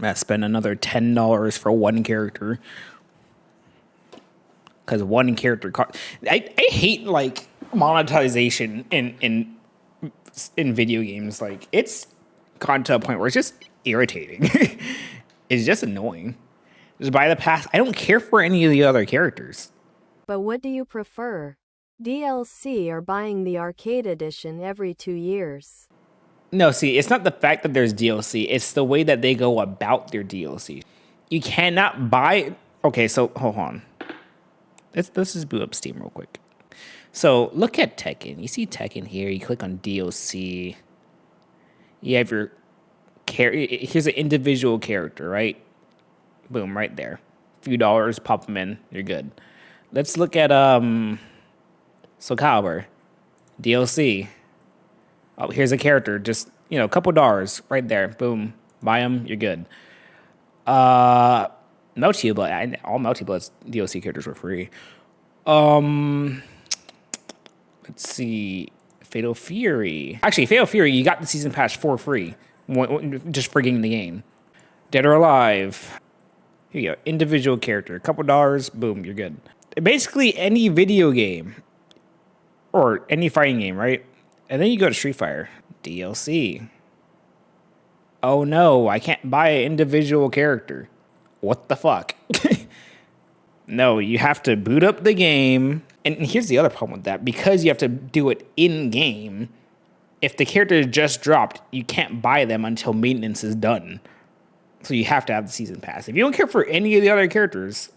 I spend another $10 for one character. Because one character cost. I hate like monetization in video games. Like it's gotten to a point where it's just irritating. It's just annoying. Just buy the pass. I don't care for any of the other characters. But what do you prefer? DLC or buying the arcade edition every 2 years? No, see, it's not the fact that there's DLC. It's the way that they go about their DLC. You cannot buy. Okay, so hold on. Let's just boot up Steam real quick. So look at Tekken. You see Tekken here. You click on DLC. You have your here's an individual character, right? Boom, right there. A few dollars, pop them in. You're good. Let's look at Soul Calibur DLC. Oh, here's a character. Just a couple dollars right there. Boom, buy them. You're good. Melty Blood. All Melty Blood's DLC characters were free. Let's see. Fatal Fury. Actually, Fatal Fury, you got the season pass for free, just for getting the game. Dead or Alive. Here you go. Individual character. A couple dollars. Boom, you're good. Basically, any video game or any fighting game, right? And then you go to Street Fighter. DLC. Oh no, I can't buy an individual character. What the fuck? No, you have to boot up the game. And here's the other problem with that. Because you have to do it in-game, if the character just dropped, you can't buy them until maintenance is done. So you have to have the season pass. If you don't care for any of the other characters,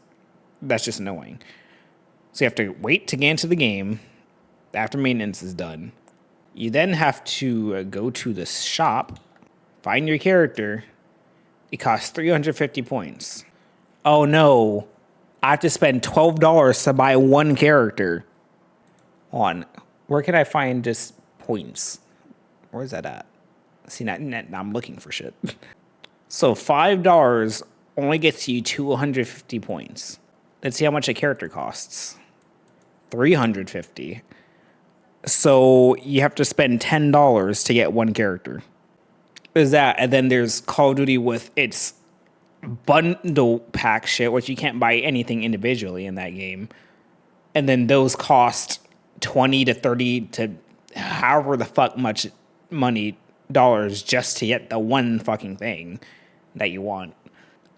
that's just annoying. So you have to wait to get into the game after maintenance is done. You then have to go to the shop, find your character. It costs 350 points. Oh no, I have to spend $12 to buy one character. Where can I find just points? Where's that at? See, now I'm looking for shit. So $5 only gets you 250 points. Let's see how much a character costs. 350. So you have to spend $10 to get one character. There's that, and then there's Call of Duty with its bundle pack shit, which you can't buy anything individually in that game. And then those cost 20 to 30 to however the fuck much dollars just to get the one fucking thing that you want.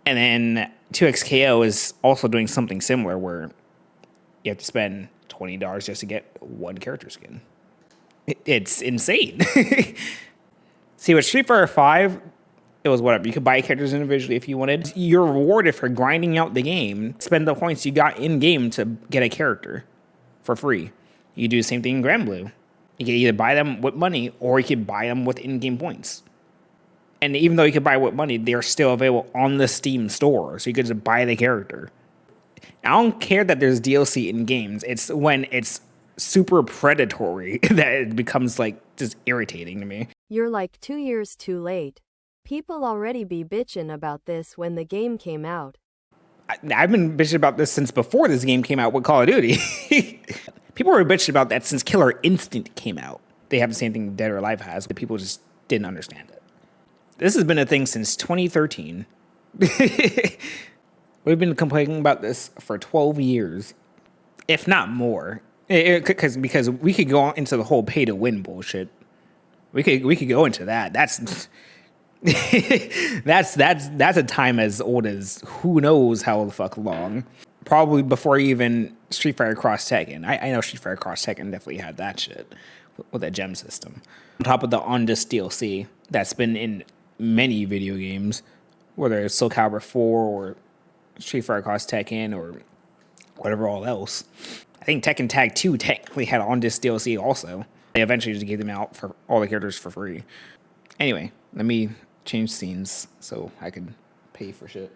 And then 2XKO is also doing something similar where you have to spend $20 just to get one character skin. It's insane. See, with Street Fighter 5, it was whatever. You could buy characters individually if you wanted. You're rewarded for grinding out the game. Spend the points you got in-game to get a character for free. You do the same thing in Grand Blue. You can either buy them with money or you can buy them with in-game points. And even though you can buy with money, they're still available on the Steam store. So you could just buy the character. I don't care that there's DLC in games. It's when it's super predatory that it becomes like just irritating to me. You're like 2 years too late. People already be bitching about this when the game came out. I've been bitching about this since before this game came out with Call of Duty. People were bitching about that since Killer Instinct came out. They have the same thing Dead or Alive has, but people just didn't understand it. This has been a thing since 2013. We've been complaining about this for 12 years, if not more. Because we could go into the whole pay to win bullshit. We could go into that. That's that's a time as old as who knows how the fuck long. Probably before even Street Fighter Cross Tekken. I know Street Fighter Cross Tekken definitely had that shit with that gem system. On top of the on-disc DLC that's been in many video games, whether it's Soul Calibur 4 or Street Fighter Cross Tekken or whatever all else. I think Tekken Tag 2 technically had on-disc DLC also. They eventually just gave them out for all the characters for free. Anyway, let me change scenes so I can pay for shit.